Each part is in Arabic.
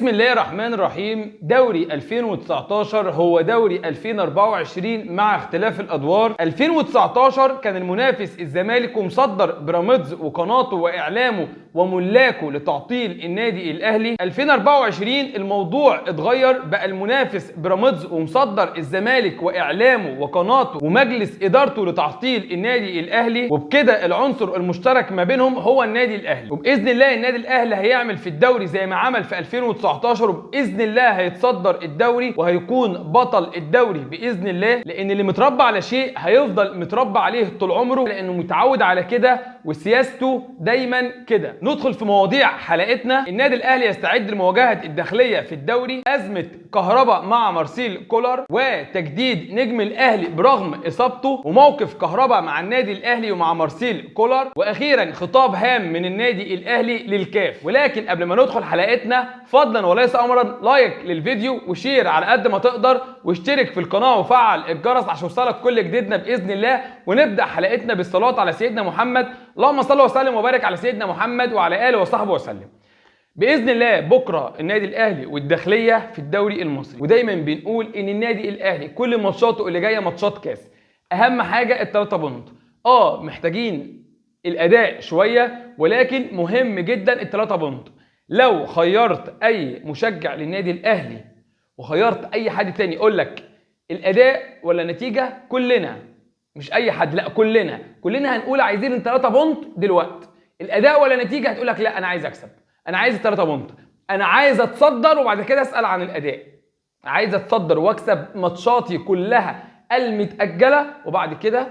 بسم الله الرحمن الرحيم. دوري 2019 هو دوري 2024 مع اختلاف الادوار. 2019 كان المنافس الزمالك ومصدر بيراميدز وقناته واعلامه وملاكه لتعطيل النادي الاهلي. 2024 الموضوع اتغير، بقى المنافس بيراميدز ومصدر الزمالك واعلامه وقناته ومجلس ادارته لتعطيل النادي الاهلي، وبكده العنصر المشترك ما بينهم هو النادي الاهلي. وباذن الله النادي الاهلي هيعمل في الدوري زي ما عمل في 2019، وباذن الله هيتصدر الدوري وهيكون بطل الدوري باذن الله، لان اللي متربى على شيء هيفضل متربى عليه طول عمره لانه متعود على كده وسياسته دايما كده. ندخل في مواضيع حلقتنا. النادي الاهلي يستعد لمواجهه الداخليه في الدوري، ازمه كهربا مع مارسيل كولر، وتجديد نجم الاهلي برغم اصابته، وموقف كهربا مع النادي الاهلي ومع مارسيل كولر، واخيرا خطاب هام من النادي الاهلي للكاف. ولكن قبل ما ندخل حلقتنا فضلا وليس امرا لايك للفيديو وشير على قد ما تقدر، واشترك في القناه وفعل الجرس عشان يوصلك كل جديدنا باذن الله. ونبدا حلقتنا بالصلاه على سيدنا محمد. اللهم صل وسلم وبارك على سيدنا محمد وعلى اله وصحبه وسلم. باذن الله بكره النادي الاهلي والداخليه في الدوري المصري، ودايما بنقول ان النادي الاهلي كل ماتشاته اللي جايه ماتشات كاس، اهم حاجه الثلاثه بونت. محتاجين الاداء شويه ولكن مهم جدا الثلاثه بونت. لو خيرت اي مشجع للنادي الاهلي وخيرت اي حد تاني يقول لك الاداء ولا النتيجه، كلنا مش اي حد، لا كلنا هنقول عايزين الثلاثه بونت دلوقتي. الاداء ولا النتيجه؟ هتقول لك لا انا عايز اكسب، انا عايز الثلاثه بونت، انا عايز اتصدر وبعد كده اسال عن الاداء. عايز اتصدر واكسب ماتشاتي كلها المتاجله وبعد كده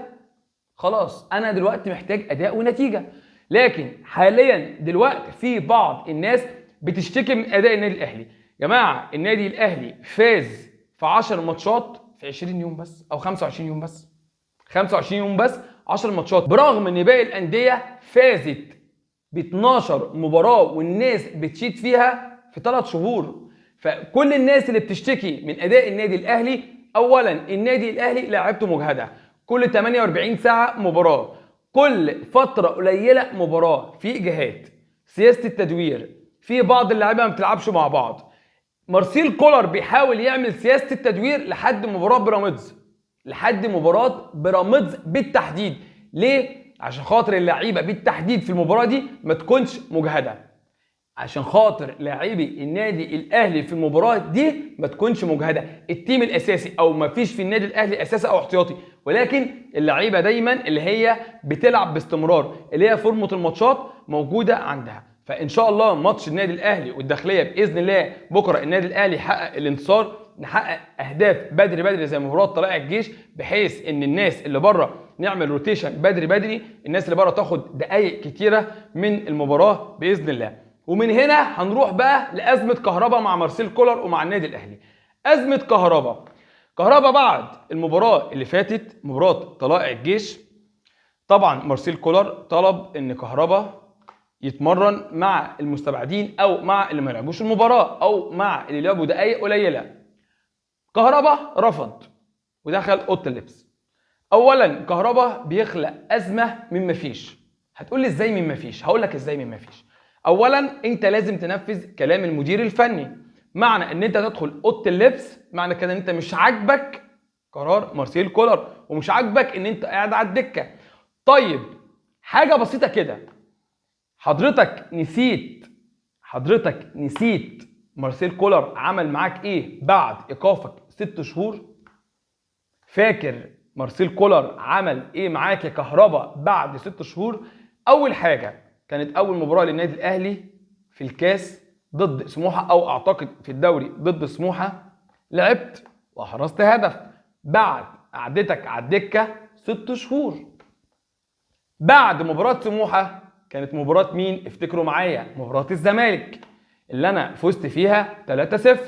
خلاص انا دلوقتي محتاج اداء ونتيجه. لكن حاليا دلوقتي في بعض الناس بتشتكي من اداء النادي الاهلي. جماعه النادي الاهلي فاز في 10 ماتشات في 20 يوم بس او 25 يوم بس، 25 يوم بس 10 ماتشات، برغم ان باقي الانديه فازت ب 12 مباراه والناس بتشيد فيها في 3 شهور. فكل الناس اللي بتشتكي من اداء النادي الاهلي، اولا النادي الاهلي لاعبته مجهده، كل 48 ساعه مباراه، كل فتره قليله مباراه، في اجهاد، سياسه التدوير، في بعض اللاعيبه ما بتلعبش مع بعض. مارسيل كولر بيحاول يعمل سياسه التدوير لحد مباراه بيراميدز بالتحديد. ليه؟ عشان خاطر اللعيبه بالتحديد في المباراه دي ما تكونش مجهده، عشان خاطر لاعبي النادي الاهلي في المباراه دي ما تكونش مجهده. التيم الاساسي او ما فيش في النادي الاهلي اساسي او احتياطي، ولكن اللعيبه دايما اللي هي بتلعب باستمرار، اللي هي فورمه الماتشات موجوده عندها. فان شاء الله ماتش النادي الاهلي والداخليه باذن الله بكره النادي الاهلي يحقق الانتصار، نحقق اهداف بدري زي مباراه طلائع الجيش، بحيث ان الناس اللي بره نعمل روتيشن بدري، الناس اللي بره تاخد دقائق كتيره من المباراه باذن الله. ومن هنا هنروح بقى لازمه كهربا مع مارسيل كولر ومع النادي الاهلي. ازمه كهربا بعد المباراه اللي فاتت، مباراه طلائع الجيش، طبعا مارسيل كولر طلب ان كهربا يتمرن مع المستبعدين او مع اللي ما لعبوش المباراه او مع اللي لعبوا دقائق قليله. كهربا رفض ودخل اوضه اللبس. اولا كهربا بيخلق ازمه من مفيش. هتقول لي ازاي من مفيش؟ هقول لك ازاي من مفيش. اولا انت لازم تنفذ كلام المدير الفني. معنى ان انت تدخل اوضه اللبس معنى كده ان انت مش عاجبك قرار مارسيل كولر ومش عاجبك ان انت قاعد على الدكه. طيب حاجه بسيطه كده، حضرتك نسيت مارسيل كولر عمل معاك ايه بعد ايقافك 6 شهور؟ فاكر مارسيل كولر عمل ايه معاك يا كهربا بعد 6 شهور؟ اول حاجه كانت اول مباراه للنادي الاهلي في الكاس ضد سموحه، او اعتقد في الدوري ضد سموحه، لعبت واحرزت هدف بعد قعدتك على الدكه 6 شهور. بعد مباراه سموحه كانت مباراه مين؟ افتكروا معايا، مباراه الزمالك اللي انا فزت فيها 3-0،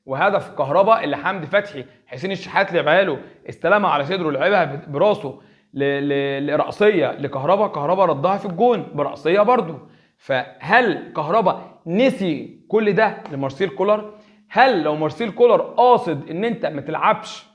وهدف كهربا اللي حمدي فتحي حسين الشحات لعبها له، استلمها على صدره لعبها براسه لرأسيه لكهربا، كهربا ردها في الجون برأسيه برضه. فهل كهربا نسي كل ده لمارسيل كولر؟ هل لو مارسيل كولر قاصد ان انت ما تلعبش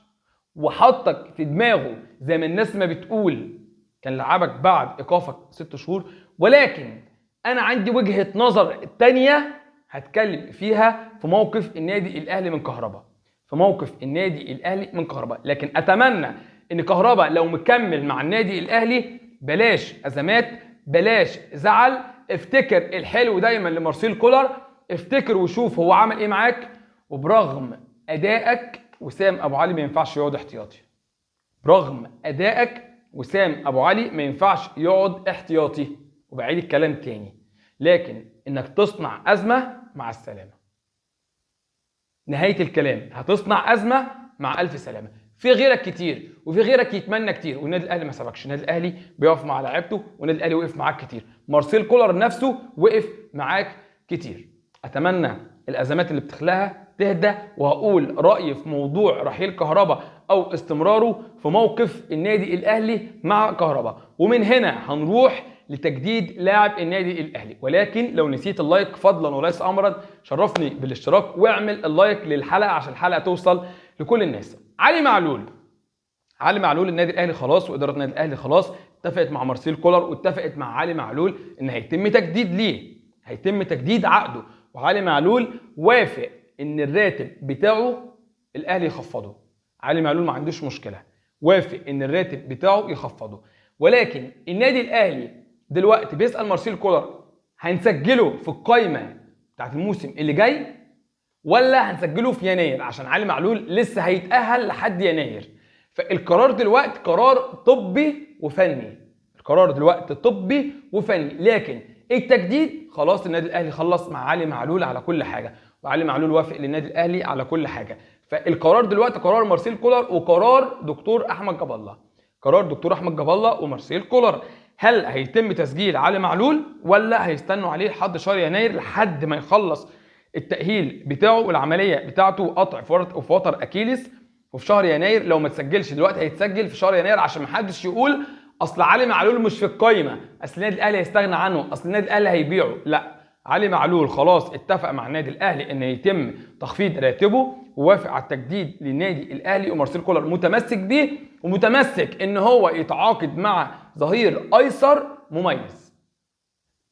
وحطك في دماغه زي ما الناس ما بتقول كان لعبك بعد ايقافك 6 شهور؟ ولكن انا عندي وجهة نظر تانية هتكلم فيها في موقف النادي الاهلي من كهربا، في موقف النادي الاهلي من كهربا. لكن اتمنى ان كهربا لو مكمل مع النادي الاهلي بلاش ازمات، بلاش زعل، افتكر الحلو دايما لمارسيل كولر، افتكر وشوف هو عمل ايه معاك. وبرغم ادائك وسام ابو علي ما ينفعش يقعد احتياطي، برغم ادائك وسام ابو علي ما ينفعش يقعد احتياطي. وبعيد الكلام تاني، لكن انك تصنع ازمه مع السلامه. نهايه الكلام، هتصنع ازمه مع الف سلامه. في غيرك كتير وفي غيرك يتمنى كتير، والنادي الاهلي ما سبقش، النادي الاهلي بيقف مع لاعيبته، والنادي الاهلي وقف معاك كتير، مارسيل كولر نفسه وقف معاك كتير. اتمنى الازمات اللي بتخلقها تهدى، وهقول رايي في موضوع رحيل كهربا او استمراره في موقف النادي الاهلي مع كهربا. ومن هنا هنروح لتجديد لاعب النادي الاهلي. ولكن لو نسيت اللايك فضلا وليس امرا شرفني بالاشتراك واعمل اللايك للحلقه عشان الحلقه توصل لكل الناس. علي معلول النادي الاهلي خلاص، واداره النادي الاهلي خلاص اتفقت مع مارسيل كولر واتفقت مع علي معلول ان هيتم تجديد ليه، هيتم تجديد عقده. وعلي معلول وافق ان الراتب بتاعه الاهلي يخفضه. علي معلول ما عندوش مشكله، وافق ان الراتب بتاعه يخفضه. ولكن النادي الاهلي دلوقتي بيسال مارسيل كولر هنسجله في القايمه بتاعت الموسم اللي جاي ولا هنسجله في يناير، عشان علي معلول لسه هيتاهل لحد يناير. فالقرار دلوقتي قرار طبي وفني، القرار دلوقتي طبي وفني. لكن التجديد خلاص النادي الاهلي خلص مع علي معلول على كل حاجه، وعلي معلول وافق للنادي الاهلي على كل حاجه. فالقرار دلوقتي قرار مارسيل كولر وقرار دكتور احمد جاب الله، قرار دكتور احمد جاب الله ومارسيل كولر. هل هيتم تسجيل علي معلول ولا هيستنوا عليه لحد شهر يناير لحد ما يخلص التاهيل بتاعه والعمليه بتاعته قطع في وتر اكيليس وفي شهر يناير؟ لو ما تسجلش دلوقتي هيتسجل في شهر يناير، عشان ما حدش يقول اصل علي معلول مش في القايمه، اصل النادي الاهلي هيستغنى عنه، اصل النادي الاهلي هيبيعه. لا، علي معلول خلاص اتفق مع النادي الاهلي ان يتم تخفيض راتبه، ووافق على التجديد للنادي الاهلي، ومارسيل كولر متمسك بيه ومتمسك ان هو يتعاقد مع ظهير ايسر مميز،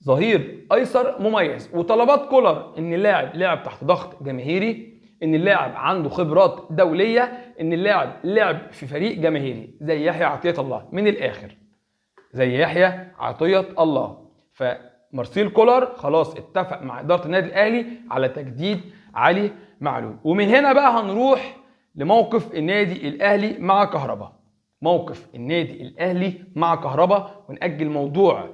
ظهير ايسر مميز. وطلبات كولر ان اللاعب لعب تحت ضغط جماهيري، ان اللاعب عنده خبرات دوليه، ان اللاعب لعب في فريق جماهيري زي يحيى عطيه الله، من الاخر زي يحيى عطيه الله. فمارسيل كولر خلاص اتفق مع اداره النادي الاهلي على تجديد علي معلول. ومن هنا بقى هنروح لموقف النادي الاهلي مع كهربا، موقف النادي الاهلي مع كهربا، ونأجل موضوع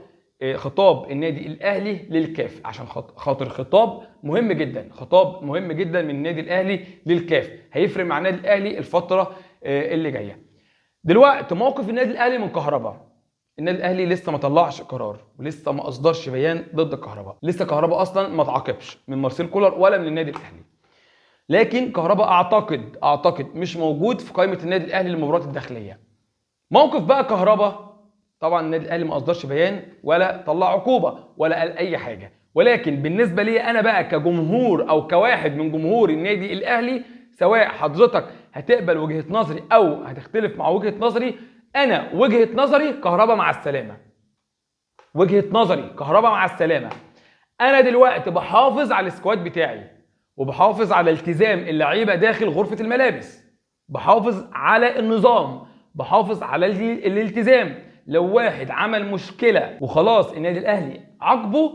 خطاب النادي الاهلي للكاف عشان خاطر خطاب مهم جدا، خطاب مهم جدا من النادي الاهلي للكاف، هيفرق مع النادي الاهلي الفتره اللي جايه. دلوقتي موقف النادي الاهلي من كهربا، النادي الاهلي لسه ما طلعش قرار ولسه ما اصدرش بيان ضد كهربا، لسه كهربا اصلا ما تعاقبش من مارسيل كولر ولا من النادي الاهلي. لكن كهربا اعتقد مش موجود في قائمه النادي الاهلي للمباريات الداخليه. موقف بقى كهربا، طبعا النادي الاهلي ما اصدرش بيان ولا طلع عقوبه ولا قال اي حاجه، ولكن بالنسبه لي انا بقى كجمهور او كواحد من جمهور النادي الاهلي، سواء حضرتك هتقبل وجهه نظري او هتختلف مع وجهه نظري، انا وجهه نظري كهربا مع السلامه، وجهه نظري كهربا مع السلامه. انا دلوقتي بحافظ على السكواد بتاعي وبحافظ على التزام اللعيبه داخل غرفه الملابس، بحافظ على النظام، بحافظ على الالتزام. لو واحد عمل مشكله وخلاص النادي الاهلي عاقبه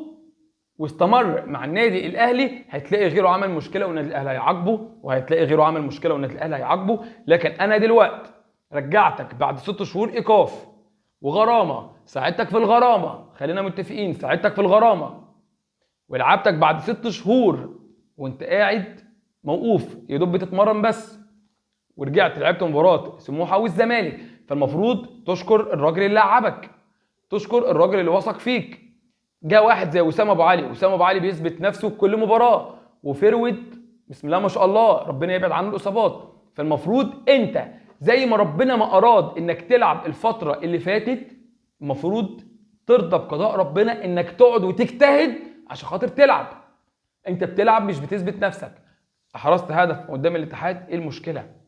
واستمر مع النادي الاهلي، هتلاقي غيره عمل مشكله والنادي الاهلي هيعاقبه، وهتلاقي غيره عمل مشكله والنادي الاهلي هيعاقبه. لكن انا دلوقتي رجعتك بعد 6 شهور ايقاف وغرامه، ساعدتك في الغرامه، خلينا متفقين ساعدتك في الغرامه، ولعبتك بعد 6 شهور وانت قاعد موقوف يا دوب بتتمرن بس، ورجعت لعبت مباراه سموحه والزمالك. فالمفروض تشكر الراجل اللي لعبك، تشكر الراجل اللي وثق فيك. جاء واحد زي وسام ابو علي، وسام ابو علي بيثبت نفسه كل مباراه، وفيرود بسم الله ما شاء الله، ربنا يبعد عنه الاصابات. فالمفروض انت زي ما ربنا ما اراد انك تلعب الفتره اللي فاتت، المفروض ترضى بقضاء ربنا انك تقعد وتجتهد عشان خاطر تلعب. انت بتلعب مش بتثبت نفسك. احرزت هدف قدام الاتحاد، ايه المشكله؟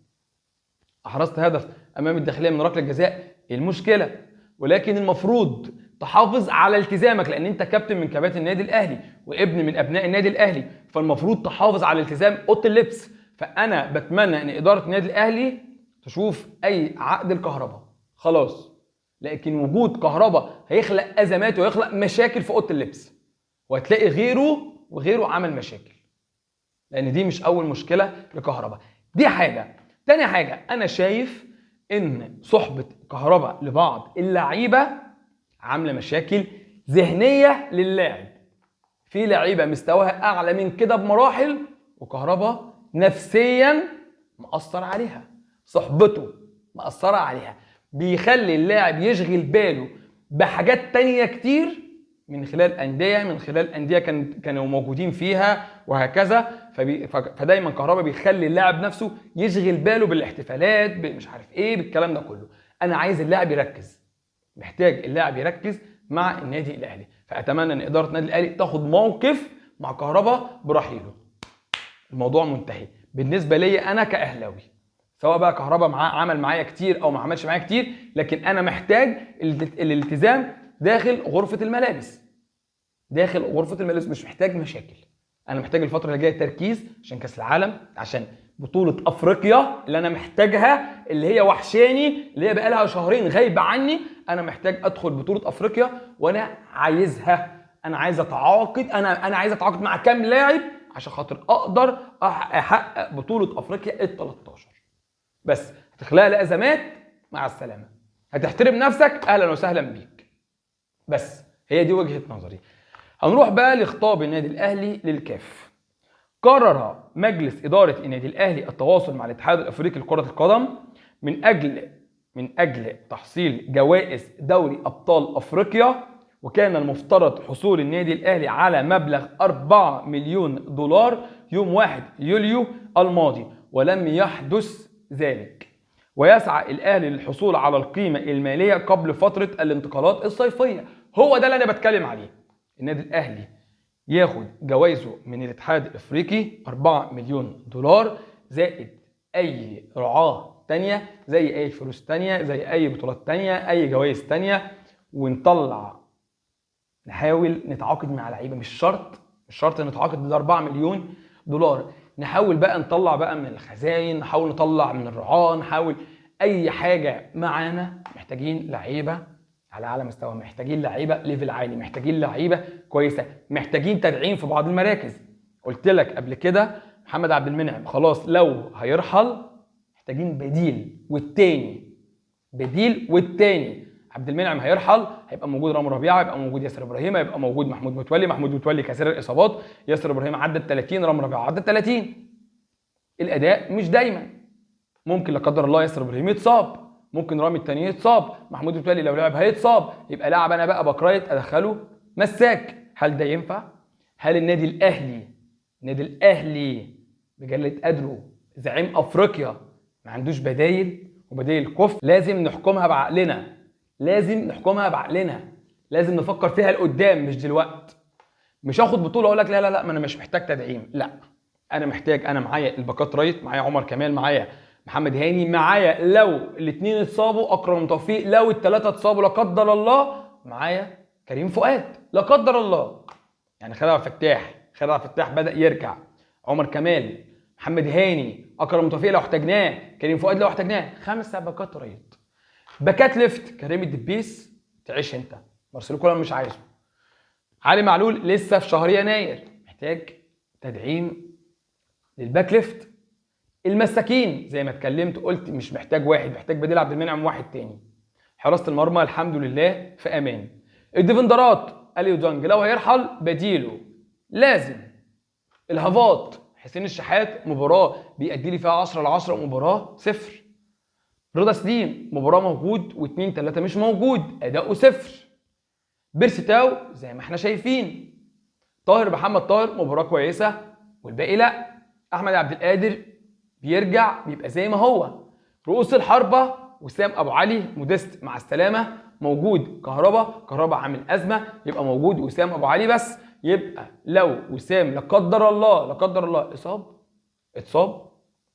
احرزت هدف امام الداخليه من ركله جزاء، ايه المشكله؟ ولكن المفروض تحافظ على التزامك، لان انت كابتن من كباتن النادي الاهلي وابن من ابناء النادي الاهلي، فالمفروض تحافظ على التزام اوضه اللبس. فانا بتمنى ان اداره النادي الاهلي تشوف اي عقد الكهرباء خلاص، لكن وجود كهرباء هيخلق ازمات ويخلق مشاكل في اوضه اللبس، وهتلاقي غيره وغيره عمل مشاكل، لان دي مش اول مشكله لكهرباء. دي حاجه. تاني حاجه، انا شايف ان صحبه كهرباء لبعض اللعيبه عامله مشاكل ذهنيه للاعب. في لعيبه مستواها اعلى من كده بمراحل، وكهرباء نفسيا مأثر عليها، صحبته مأثره عليها، بيخلي اللاعب يشغل باله بحاجات تانية كتير من خلال أندية، من خلال أندية كانوا موجودين فيها وهكذا. فدايما كهربا بيخلي اللاعب نفسه يشغل باله بالاحتفالات، مش عارف ايه، بالكلام ده كله. انا عايز اللاعب يركز، محتاج اللاعب يركز مع النادي الاهلي. فاتمنى ان اداره النادي الاهلي تاخد موقف مع كهربا برحيله. الموضوع منتهي بالنسبه لي انا كاهلاوي، سواء بقى كهربا عمل معايا كتير او ما عملش معايا كتير، لكن انا محتاج الالتزام داخل غرفه الملابس. داخل غرفه الملابس، مش محتاج مشاكل. انا محتاج الفتره اللي جايه تركيز عشان كاس العالم، عشان بطوله افريقيا اللي انا محتاجها، اللي هي وحشاني، اللي هي بقالها شهرين غايبه عني. انا محتاج ادخل بطوله افريقيا وانا عايزها. انا عايز اتعاقد، انا عايز اتعاقد مع كام لاعب عشان خاطر اقدر احقق بطوله افريقيا ال 13. بس هتخلق لي ازمات، مع السلامه. هتحترم نفسك، اهلا وسهلا بيك. بس هي دي وجهه نظري. هنروح بقى لخطاب النادي الاهلي للكاف. قرر مجلس اداره النادي الاهلي التواصل مع الاتحاد الافريقي لكره القدم من اجل تحصيل جوائز دوري ابطال افريقيا، وكان المفترض حصول النادي الاهلي على مبلغ 4 مليون دولار يوم 1 يوليو الماضي، ولم يحدث ذلك. ويسعى الاهلي للحصول على القيمه الماليه قبل فتره الانتقالات الصيفيه. هو ده اللي انا بتكلم عليه. النادي الاهلي ياخد جوائزه من الاتحاد الافريقي 4 مليون دولار، زائد اي رعاه تانية، زي اي فلوس تانية، زي اي بطولات تانية، اي جوائز تانية. ونطلع، نحاول نتعاقد مع لعيبه. مش شرط نتعاقد بال 4 مليون دولار. نحاول بقى نطلع بقى من الخزائن، نحاول نطلع من الرعاه، نحاول اي حاجه معانا. محتاجين لعيبه على اعلى مستوى، محتاجين لعيبه ليفل عالي، محتاجين لعيبه كويسه، محتاجين تدعيم في بعض المراكز. قلت لك قبل كده محمد عبد المنعم خلاص لو هيرحل، محتاجين بديل والتاني. عبد المنعم هيرحل، هيبقى موجود رامي ربيعه، هيبقى موجود ياسر ابراهيم، هيبقى موجود محمود متولي كثير الاصابات. ياسر ابراهيم عدى ال 30، رامي ربيعه عدى ال 30. الاداء مش دايما، ممكن لا قدر الله ياسر ابراهيم يتصاب، ممكن رامي التاني يتصاب، محمود متولي لو لعب هيتصاب، يبقى لاعب انا بقى بكرايت ادخله مساك. هل ده ينفع؟ هل النادي الاهلي بجلة قدره زعيم افريقيا ما عندوش بدايل وبدايل كفء؟ لازم نحكمها بعقلنا، لازم نفكر فيها لقدام مش دلوقتي. مش هاخد بطوله اقول لك لا ما انا مش محتاج تدعيم. لا، انا محتاج، انا معايا الباكات رايت، معايا عمر كمال، معايا محمد هاني، معايا لو الاثنين اتصابوا اكرم توفيق، لو الثلاثه اتصابوا لا قدر الله معايا كريم فؤاد لا قدر الله. يعني خالد عبد الفتاح بدا يرجع، عمر كمال، محمد هاني، اكرم توفيق لو احتاجناه، كريم فؤاد لو احتاجناه. 5 باكات رايت. باكات ليفت كريم الدبيس تعيش انت، مارسيلو كولر مش عايزه. علي معلول لسه في شهر يناير، محتاج تدعيم للباك ليفت. المساكين زي ما اتكلمت قلت مش محتاج واحد، محتاج بديل عبد المنعم واحد تاني. حراسه المرمى الحمد لله في امان. الديفندرات اليو دانج لو هيرحل بديله لازم. الهافات حسين الشحات مباراه بيأدي لي فيها 10/10، مباراه 0. رضا سليم مباراه موجود و2 3 مش موجود، اداؤه 0. بيرسي تاو زي ما احنا شايفين. محمد طاهر مباراه كويسه والباقي لا. احمد عبد القادر بيرجع بيبقى زي ما هو. رؤوس الحربه وسام ابو علي، موديست مع السلامه، موجود كهربا عامل ازمه، يبقى موجود وسام ابو علي. بس يبقى لو وسام لا قدر الله اتصاب،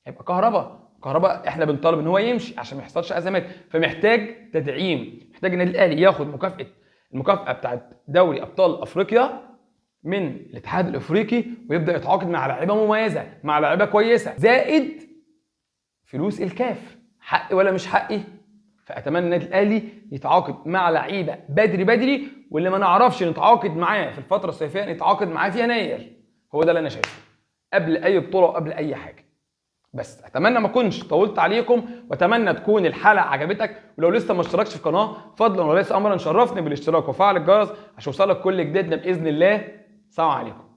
هيبقى كهربا احنا بنطالب ان هو يمشي عشان ما يحصلش ازمات. فمحتاج تدعيم، محتاج النادي الاهلي ياخد مكافاه المكافاه بتاعت دوري ابطال افريقيا من الاتحاد الافريقي، ويبدا يتعاقد مع لعيبه مميزه، مع لعيبه كويسه، زائد فلوس الكاف. حقي ولا مش حقي؟ فاتمنى النادي الاهلي يتعاقد مع لعيبه بدري بدري، واللي ما نعرفش نتعاقد معاه في الفتره الصيفيه نتعاقد معاه في يناير. هو ده اللي انا شايفه قبل اي بطوله وقبل اي حاجه. بس اتمنى ما اكونش طولت عليكم، واتمنى تكون الحلقه عجبتك. ولو لسه ما اشتركتش في القناه فضلا وليس امرا شرفني بالاشتراك وفعل الجرس عشان يوصلك كل جديدنا باذن الله. سلام عليكم.